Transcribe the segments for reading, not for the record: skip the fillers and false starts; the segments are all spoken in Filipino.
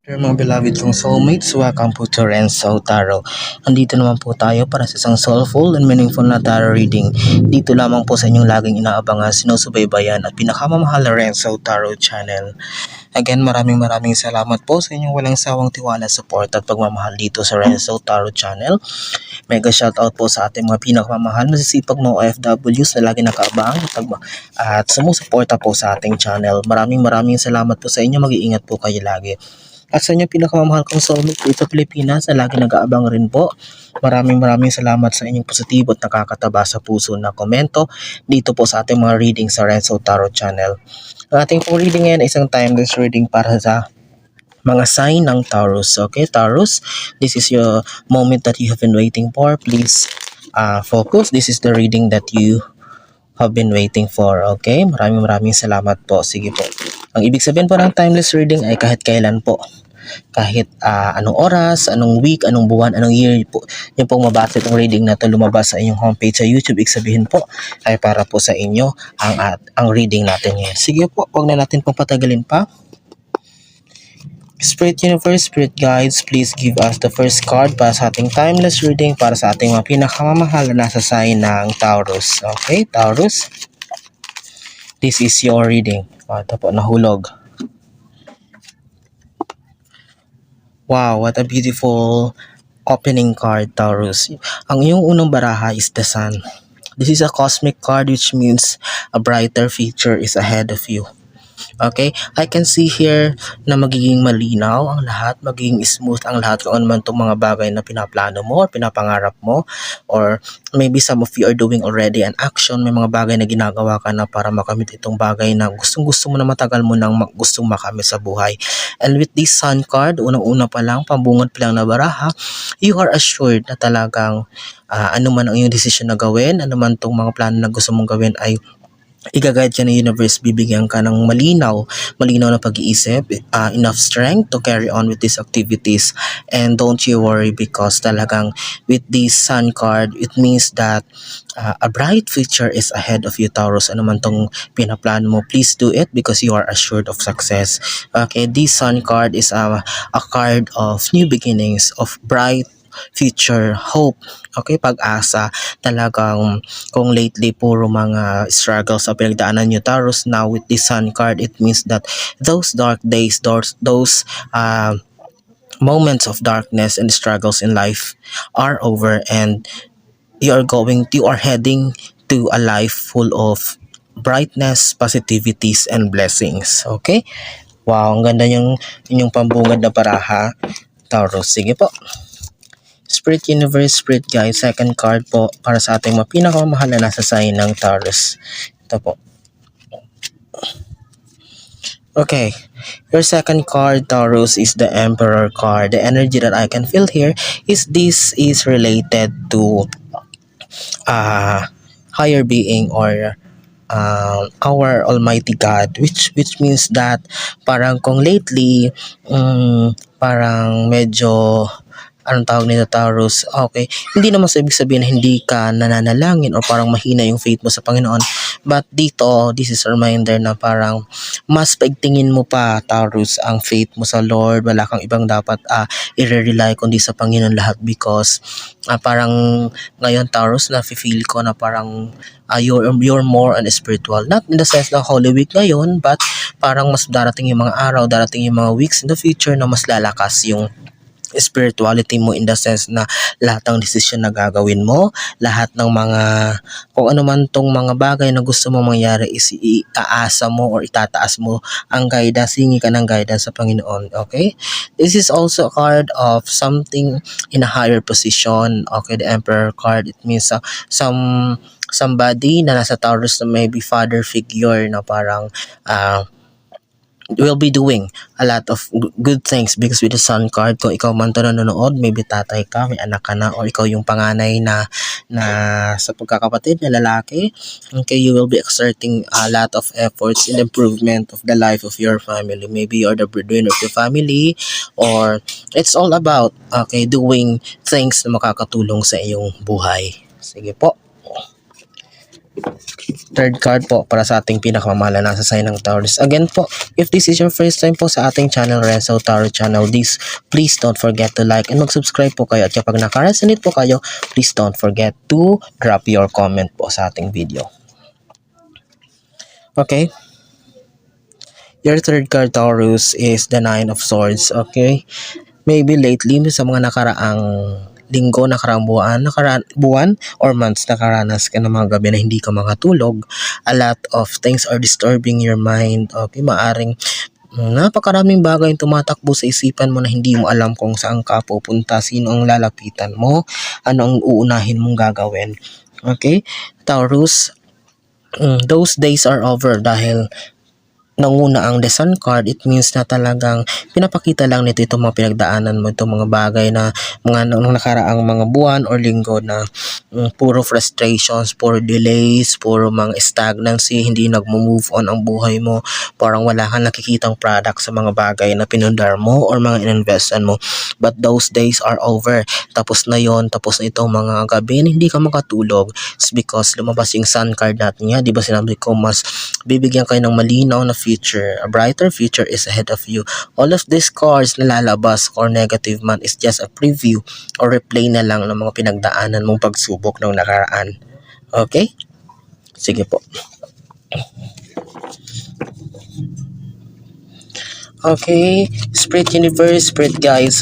Dear mga beloved kong soulmates, welcome po to Renzo Tarot. Andito naman po tayo para sa isang soulful and meaningful na tarot reading. Dito lamang po sa inyong laging inaabangan, sinusubaybayan at pinakamamahal na Renzo Tarot channel. Again, maraming salamat po sa inyong walang sawang tiwala, support at pagmamahal dito sa Renzo Tarot channel. Mega shoutout po sa ating mga pinakamamahal, masisipag mga OFWs na lagi nakaabang at sumusuporta po sa ating channel. Maraming salamat po sa inyo, mag-iingat po kayo lagi. At sa inyo pinakamamahal kong soulmate dito sa Pilipinas na lagi nag-aabang rin po. Maraming salamat sa inyong positibo at nakakataba sa puso na komento dito po sa ating mga reading sa Renzo Tarot channel. Ang ating pong reading ngayon ay isang timeless reading para sa mga sign ng Taurus. Okay, Taurus, this is your moment that you have been waiting for. Please focus. This is the reading that you have been waiting for. Okay, maraming salamat po. Sige po. Ang ibig sabihin po ng timeless reading ay kahit kailan po. Kahit anong oras, anong week, anong buwan, anong year po, yung pong mabasa itong reading na ito lumabas sa inyong homepage sa YouTube, ibig sabihin po ay para po sa inyo ang reading natin ngayon. Sige po, huwag na natin pong patagalin pa. Spirit Universe, Spirit Guides, please give us the first card para sa ating timeless reading para sa ating mga pinakamamahal na nasa sign ng Taurus. Okay, Taurus, this is your reading. Ito po, nahulog. Wow, what a beautiful opening card, Taurus. Ang iyong unang baraha is the Sun. This is a cosmic card which means a brighter future is ahead of you. Okay, I can see here na magiging malinaw ang lahat, magiging smooth ang lahat kung ano man itong mga bagay na pinaplano mo or pinapangarap mo, or maybe some of you are doing already an action, may mga bagay na ginagawa ka na para makamit itong bagay na gustong-gusto mo na matagal mo nang gustong makamit sa buhay. And with this Sun card, unang-una pa lang, pambungad pa lang na baraha, you are assured na talagang ano man ang iyong decision na gawin, ano man itong mga plano na gusto mong gawin ay i-guide ka ng universe, bibigyan ka ng malinaw na pag-iisip, enough strength to carry on with these activities. And don't you worry because talagang with this Sun card, it means that a bright future is ahead of you, Taurus. Ano man tong pinaplano mo, please do it because you are assured of success. Okay, this Sun card is a card of new beginnings, of bright future, hope, okay, pag-asa. Talagang kung lately puro mga struggles sa pinagdaanan nyo, Taurus, now with this Sun card, it means that those dark days, those moments of darkness and struggles in life are over, and you are heading to a life full of brightness, positivities, and blessings. Okay? Wow, ang ganda yung inyong pambungad na paraha, Taurus. Sige po. Spirit Universe, Spirit Guide, second card po para sa ating mga pinakamamahal na nasa sign ng Taurus. Ito po. Okay, your second card, Taurus, is the Emperor card. The energy that I can feel here is this is related to higher being or our Almighty God, which means that parang kung lately parang medyo anong tawag nito, Taurus, okay, hindi naman sa ibig sabihin na hindi ka nananalangin o parang mahina yung faith mo sa Panginoon, but dito, this is a reminder na parang mas paigtingin mo pa, Taurus, ang faith mo sa Lord. Wala kang ibang dapat i-rely kundi sa Panginoon lahat because parang ngayon, Taurus, na-feel ko na parang you're more on spiritual, not in the sense na Holy Week ngayon, but parang mas darating yung mga araw, darating yung mga weeks in the future na mas lalakas yung spirituality mo in the sense na lahat ng decision na gagawin mo, lahat ng mga kung ano man tong mga bagay na gusto mo mangyari is iaasa mo or itataas mo ang guidance, hingi ka ng guidance sa Panginoon. Okay, this is also a card of something in a higher position. Okay, the Emperor card, it means somebody na nasa Taurus na maybe father figure na parang will be doing a lot of good things because with the Sun card, kung ikaw man to nanonood, maybe tatay ka, may anak ka na, or ikaw yung panganay na sa pagkakapatid na lalaki, okay, you will be exerting a lot of efforts in the improvement of the life of your family. Maybe you're the breadwinner of the family, or it's all about, okay, doing things na makakatulong sa iyong buhay. Sige po. Third card po para sa ating pinakamamahal na nasa sign ng Taurus. Again po, if this is your first time po sa ating channel, Renzo Tarot Channel, please don't forget to like and mag-subscribe po kayo. At kapag nakaresonate po kayo, please don't forget to drop your comment po sa ating video. Okay? Your third card, Taurus, is the Nine of Swords. Okay? Maybe lately, sa mga nakaraang linggo, nakaraang buwan or months, nakaranas ka ng mga gabi na hindi ka makatulog. A lot of things are disturbing your mind. Okay? Maaring napakaraming bagay yung tumatakbo sa isipan mo na hindi mo alam kung saan ka pupunta, sino ang lalapitan mo, ano ang uunahin mong gagawin. Okay? Taurus, those days are over dahil nanguna ang The Sun card. It means na talagang pinapakita lang nito itong mga pinagdaanan mo, itong mga bagay na mga nung nakaraang mga buwan or linggo na puro frustrations, puro delays, puro mga stagnancy, hindi nagmo-move on ang buhay mo, parang wala kang nakikitang product sa mga bagay na pinundar mo or mga ininvestan mo. But those days are over. Tapos na yon, tapos na itong mga gabi na hindi ka makatulog. It's because lumabas yung Sun card natin nga, di ba sinabi ko mas bibigyan kayo ng malinaw na future. A brighter future is ahead of you. All of these cards na lalabas or negative man is just a preview or replay na lang ng mga pinagdaanan mong pagsubok ng nakaraan. Okay? Sige po. Okay, Spirit Universe, Spirit Guides,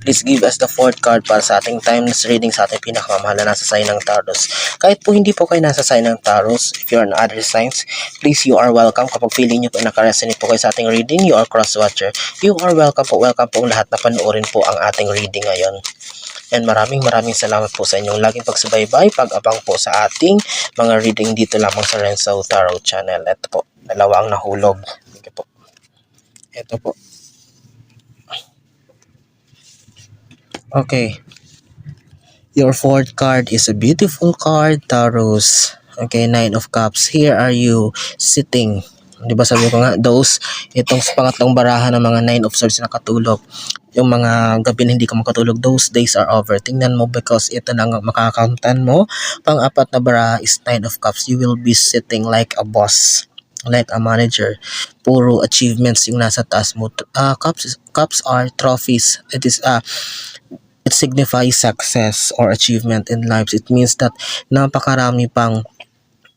please give us the fourth card para sa ating timeless reading sa ating pinakamamahal na nasa sign ng Taurus. Kahit po hindi po kayo nasa sign ng Taurus, if you're on other signs, please you are welcome. Kapag feeling nyo po nakaresonate po kayo sa ating reading, you are cross-watcher, you are welcome po. Welcome po lahat na panoorin po ang ating reading ngayon. And maraming salamat po sa inyong laging pagsubaybay, pag-abang po sa ating mga reading dito lamang sa Renzo Tarot Channel. Ito po, dalawa ang nahulog. Sige po. Ito po. Okay. Your fourth card is a beautiful card, Taurus. Okay, Nine of Cups. Here are you sitting. Di ba sabi ko nga, itong pangatlong baraha ng mga Nine of Swords na katulog. Yung mga gabi na hindi ka makatulog, those days are over. Tingnan mo because ito na nga makakauntan mo. Pang-apat na baraha is Nine of Cups. You will be sitting like a boss, like a manager. Puro achievements yung nasa taas mo. Cups are trophies. It signifies success or achievement in life. It means that napakarami pang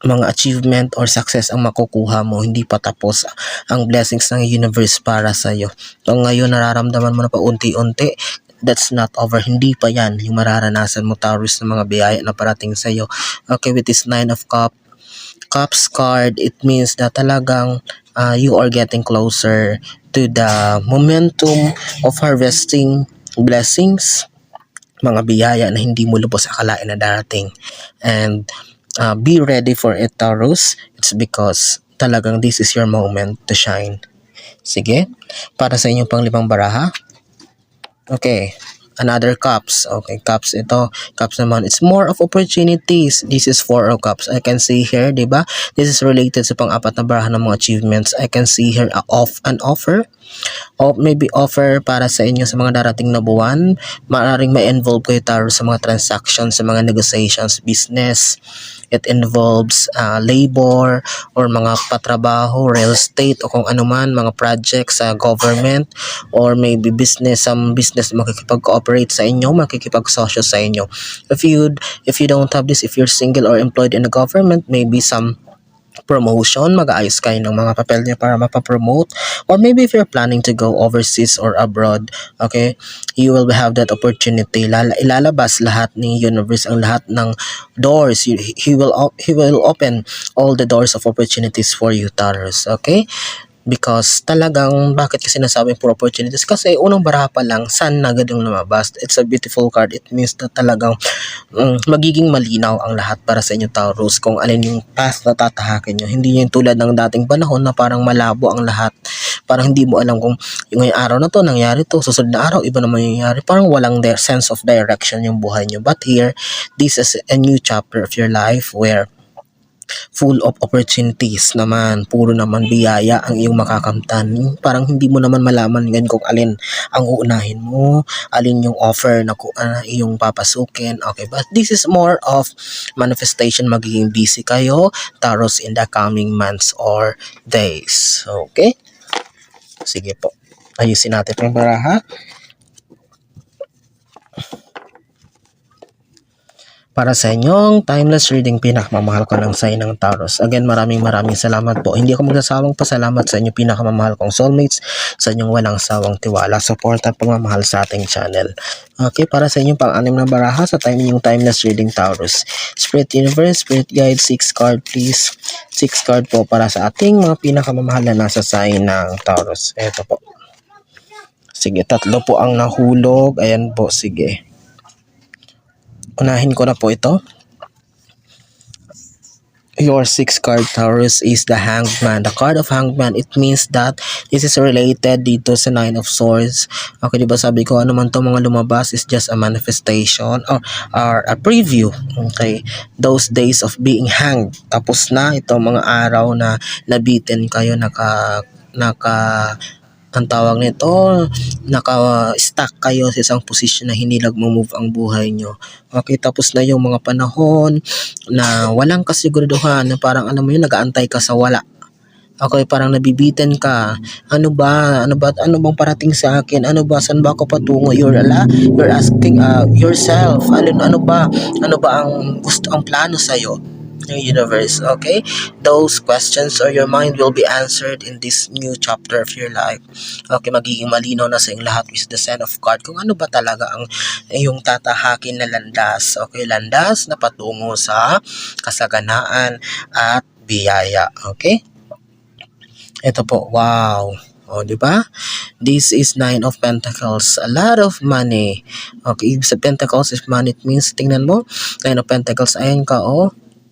mga achievement or success ang makukuha mo, hindi pa tapos ang blessings ng universe para sa iyo. So ngayon nararamdaman mo na paunti-unti, that's not over, hindi pa yan yung mararanasan mo, Taurus, ng mga biyaya na parating sa iyo. Okay, with this Nine of Cups card, it means that talagang you are getting closer to the momentum of harvesting blessings, mga biyaya na hindi mo lubos akalain na darating. And be ready for it, Taurus. It's because talagang this is your moment to shine. Sige, para sa inyong pang-limang baraha. Okay, another Cups. Okay, Cups ito. Cups naman, it's more of opportunities. This is Four of Cups. I can see here, di ba? This is related sa pang-apat na baraha ng mga achievements. I can see here an offer. O maybe offer para sa inyo sa mga darating na buwan. Maaaring may involve kayo, Taurus, sa mga transactions, sa mga negotiations, business. It involves labor or mga patrabaho, real estate o kung ano man, mga projects sa government or maybe business, some business makikipag-cooperate sa inyo, makikipag-sosyo sa inyo. If you don't have this, if you're single or employed in the government, maybe some promotion, mag-aayos kayo ng mga papel niya para mapapromote, or maybe if you're planning to go overseas or abroad, okay, you will have that opportunity. Ilalabas lahat ni universe ang lahat ng doors. He will open all the doors of opportunities for you, Taurus. Okay, because talagang bakit kasi nasabing for opportunities, kasi unang baraha pa lang sun na agad yung lumabas. It's a beautiful card. It means na talagang magiging malinaw ang lahat para sa inyo, Taurus, kung alin yung path na tatahakin nyo. Hindi yung tulad ng dating panahon na parang malabo ang lahat, parang hindi mo alam kung yung ngayong araw na to nangyari to, susunod na araw iba naman yung nangyari, parang walang sense of direction yung buhay nyo. But here, this is a new chapter of your life where full of opportunities naman, puro naman biyaya ang iyong makakamtan. Parang hindi mo naman malaman ngayon kung alin ang uunahin mo, alin yung offer na iyong papasukin. Okay, but this is more of manifestation. Magiging busy kayo, Taurus, in the coming months or days. Okay? Sige po. Ayusin natin po yung baraha. Para sa inyong timeless reading, pinakamamahal ko ng sign ng Taurus. Again, maraming salamat po. Hindi ako magsasawang pasalamat sa inyong pinakamamahal kong soulmates, sa inyong walang sawang tiwala, support at pagmamahal sa ating channel. Okay, para sa inyong pang-anim na baraha sa inyong timeless reading, Taurus. Spirit Universe, Spirit Guide, 6 card please. 6 card po para sa ating mga pinakamamahal na nasa sign ng Taurus. Ito po. Sige, 3 po ang nahulog. Ayan po, sige. Unahin ko na po ito. Your 6 card, Taurus, is the Hangman. The card of Hangman, it means that this is related dito sa 9 of Swords. Okay, diba sabi ko, ano man to mga lumabas is just a manifestation or a preview. Okay, those days of being hanged. Tapos na itong mga araw na nabitin kayo, ang tawag nito, naka-stuck kayo sa isang posisyon na hindi nagmo-move ang buhay nyo. Okay, tapos na yung mga panahon na walang kasiguraduhan, na parang alam mo yun, nag-aantay ka sa wala. Okay, parang nabibitin ka. Ano bang parating sa akin? Ano ba, saan ba ako patungo? You're asking yourself, ano ba ang plano sa iyo? Universe, okay? Those questions or your mind will be answered in this new chapter of your life. Okay, magiging malinaw na sa iyong lahat with the Ten of Card kung ano ba talaga ang iyong tatahakin na landas. Okay, landas na patungo sa kasaganaan at biyaya. Okay? Ito po, wow. O, di ba? This is 9 of Pentacles. A lot of money. Okay, sa Pentacles is money. It means, tingnan mo, 9 of Pentacles, ayan ka,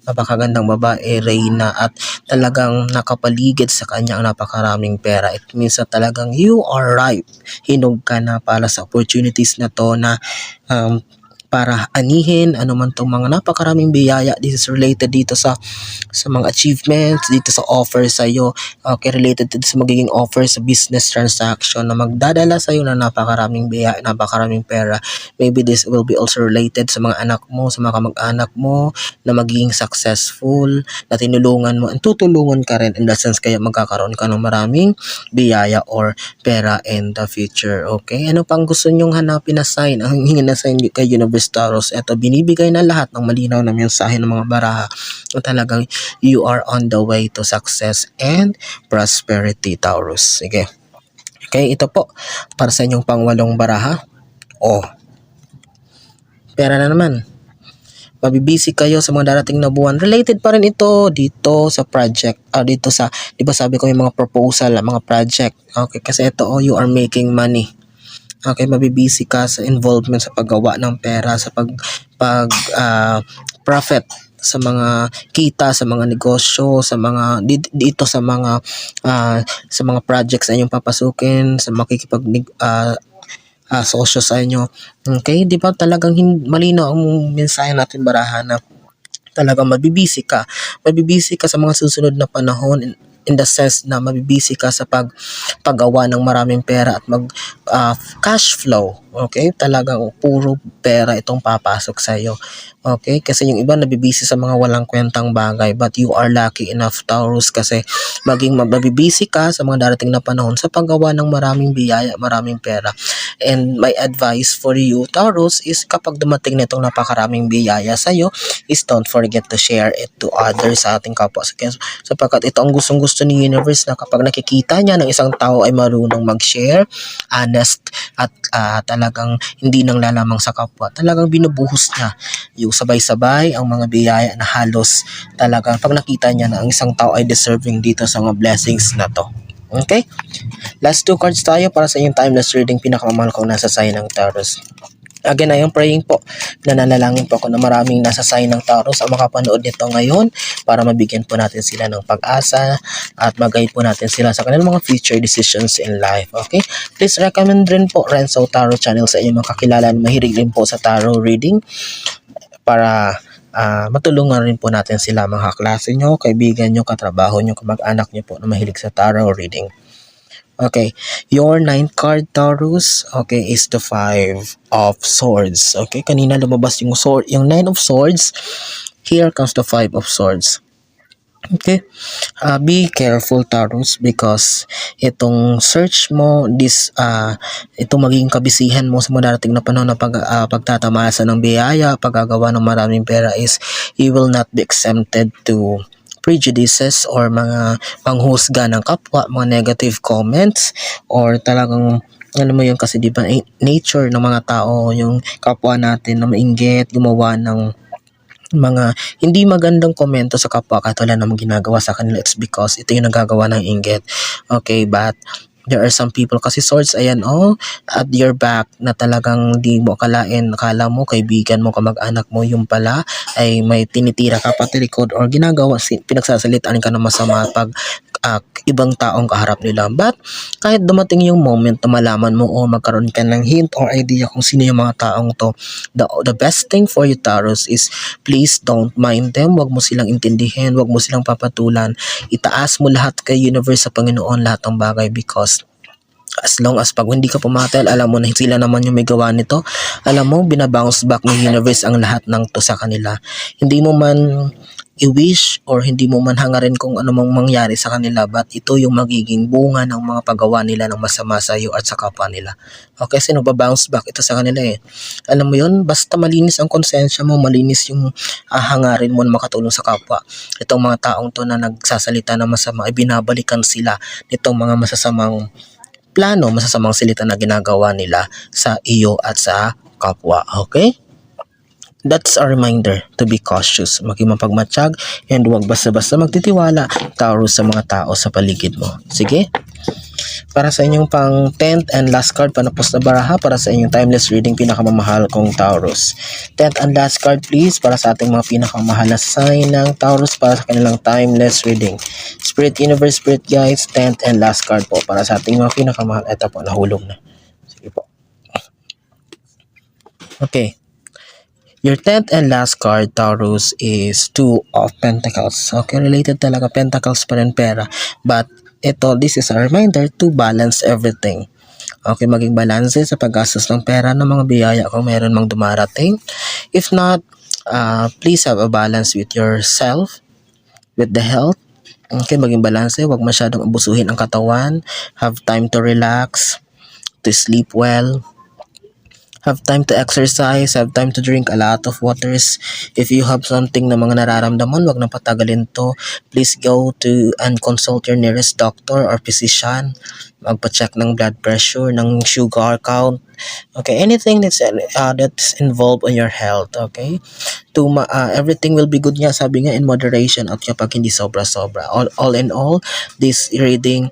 napakagandang babae, Reyna, at talagang nakapaligid sa kanya ang napakaraming pera. It means na talagang you are right. Hinog ka na para sa opportunities na to na para anihin ano man tong mga napakaraming biyaya. This is related dito sa mga achievements, dito sa offer sa iyo. Okay, related dito sa magiging offer sa business transaction na magdadala sa iyo ng napakaraming biyaya, napakaraming pera. Maybe this will be also related sa mga anak mo, sa mga kamag-anak mo na magiging successful, na tinulungan mo, and tutulungan ka rin in the sense kaya magkakaroon ka ng maraming biyaya or pera in the future. Okay, ano pang gusto nyong hanapin na sign? Ang hingin na sign kay Universe Taurus, eto, binibigay na lahat ng malinaw na mensahe ng mga baraha na talagang you are on the way to success and prosperity, Taurus. Sige. Okay, ito po para sa inyong pang-8 baraha. Pera na naman. Mabibisi kayo sa mga darating na buwan. Related pa rin ito dito sa project. Dito sa, di ba sabi ko yung mga proposal, mga project. Okay, kasi ito, you are making money. Okay, mabibisi ka sa involvement sa paggawa ng pera, sa profit, sa mga kita, sa mga negosyo, sa mga dito sa mga projects na inyong papasukin, sa sosyo sa inyo. Okay, di ba talagang malino ang mensahe natin barahan na talagang mabibisi ka sa mga susunod na panahon, in the sense na mabibisi ka sa paggawa ng maraming pera at cash flow. Okay, talagang puro pera itong papasok sa iyo. Okay, kasi yung iba nabibisi sa mga walang kwentang bagay, but you are lucky enough, Taurus, kasi maging mabibisi ka sa mga darating na panahon sa paggawa ng maraming biyaya, maraming pera. And my advice for you, Taurus, is kapag dumating na itong napakaraming biyaya sa iyo, is don't forget to share it to others, sa ating kapwa, sapagkat ito ang gustong-gusto ni Universe, na kapag nakikita niya ng isang tao ay marunong mag-share, honest, at talagang hindi nang lalamang sa kapwa, talagang binubuhos niya yung sabay-sabay ang mga biyaya na halos talagang pag nakita niya na ang isang tao ay deserving dito sa mga blessings na to. Okay? Last 2 cards tayo para sa inyong timeless reading, pinakamamahal kong nasa sign ng Taurus. Again, I am praying po, nananalangin po ako na maraming nasa sign ng Taurus ang makapanood nito ngayon para mabigyan po natin sila ng pag-asa at mag-guide po natin sila sa kanilang mga future decisions in life. Okay? Please recommend rin po Renzo Tarot Channel sa inyong mga kakilala na mahilig rin po sa tarot reading para matulungan rin po natin sila, mga kaklase nyo, kaibigan nyo, katrabaho nyo, kamag-anak nyo po na mahilig sa tarot reading. Okay, your ninth card, Taurus, okay, is the Five of Swords. Okay, kanina lumabas yung sword, yung Nine of Swords. Here comes the Five of Swords. Okay, be careful, Taurus, because itong search mo, itong magiging kabisihan mo sa mga darating na panahon na pagtatamasa ng biyaya, paggagawa ng maraming pera is you will not be exempted to prejudices or mga panghusga ng kapwa, mga negative comments, or talagang alam mo yun, kasi di ba nature ng mga tao yung kapwa natin na mainggit, gumawa ng mga hindi magandang komento sa kapwa katulad ng ginagawa sa kanila. It's because ito yung nagagawa ng inggit. Okay, but there are some people kasi swords, ayan, at your back, na talagang di mo akalain, akala mo kaibigan mo, kamag-anak mo, yung pala ay may tinitira ka pati likod or ginagawa, pinagsasalitaan ka ng masama pag ibang taong kaharap nila. But kahit dumating yung moment na malaman mo o magkaroon ka ng hint or idea kung sino yung mga taong to, the best thing for you, Taurus, is please don't mind them. Wag mo silang intindihin, wag mo silang papatulan. Itaas mo lahat kay universe, sa Panginoon, lahat ng bagay, because as long as pag hindi ka pumatel, alam mo na sila naman yung may gawa nito. Alam mo, binabounce back ng universe ang lahat ng to sa kanila. Hindi mo man i-wish or hindi mo man hangarin kung ano mang mangyari sa kanila, but ito yung magiging bunga ng mga paggawa nila ng masama sa iyo at sa kapwa nila. Okay, sino ba-bounce back ito sa kanila eh. Alam mo yun, basta malinis ang konsensya mo, malinis yung hangarin mo na makatulong sa kapwa. Itong mga taong to na nagsasalita na masama, ay binabalikan sila nitong mga masasamang plano, masasamang salita na ginagawa nila sa iyo at sa kapwa. Okay? That's a reminder to be cautious, maging mapagmatsyag, and huwag basta-basta magtitiwala, Taurus, sa mga tao sa paligid mo. Sige? Para sa inyong pang 10th and last card, panapos na baraha, para sa inyong timeless reading, pinakamamahal kong Taurus. 10th and last card, please, para sa ating mga pinakamahal na sign ng Taurus, para sa kanilang timeless reading. Spirit Universe, Spirit Guides, 10th and last card po, para sa ating mga pinakamahal. Ito po, nahulog na. Sige po. Okay. Your 10th and last card, Taurus, is Two of Pentacles. Okay, related talaga, Pentacles pa rin pera. But this is a reminder to balance everything. Okay, maging balanse sa paggastos ng pera ng mga biyaya kung meron mang dumarating. If not, please have a balance with yourself, with the health. Okay, maging balanse, huwag masyadong abusuhin ang katawan. Have time to relax, to sleep well. Have time to exercise, have time to drink a lot of waters. If you have something na mga nararamdaman, wag na patagalin to. Please go to and consult your nearest doctor or physician. Magpa-check ng blood pressure, ng sugar count. Okay, anything that's involved in your health, okay? Everything will be good nga, sabi nga, in moderation, at kapag hindi sobra-sobra. All in all, this reading,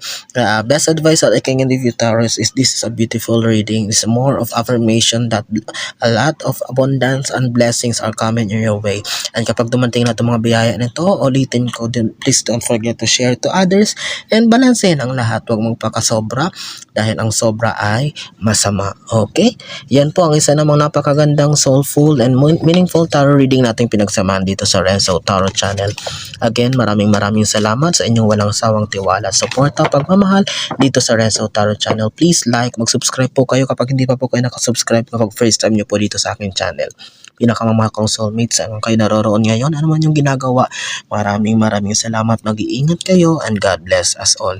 best advice that I can give you, Taurus, is this is a beautiful reading. It's more of affirmation that a lot of abundance and blessings are coming in your way. And kapag dumating na itong mga biyaya nito, ulitin ko din, please don't forget to share to others and balansehin ang lahat. Huwag magpakasobra dahil ang sobra ay masama. Okay? Yan po ang isa namang napakagandang, soulful, and meaningful tarot reading nating pinagsamahan dito sa Renzo Tarot Channel. Again, maraming salamat sa inyong walang sawang tiwala, suporta, pagmamahal dito sa Renzo Tarot Channel. Please like, mag-subscribe po kayo kapag hindi pa po kayo nakasubscribe, kapag first time nyo po dito sa aking channel. Pinakamamahal kong soulmates, ang kayo naroroon ngayon, ano man yung ginagawa. Maraming salamat, mag-iingat kayo, and God bless us all.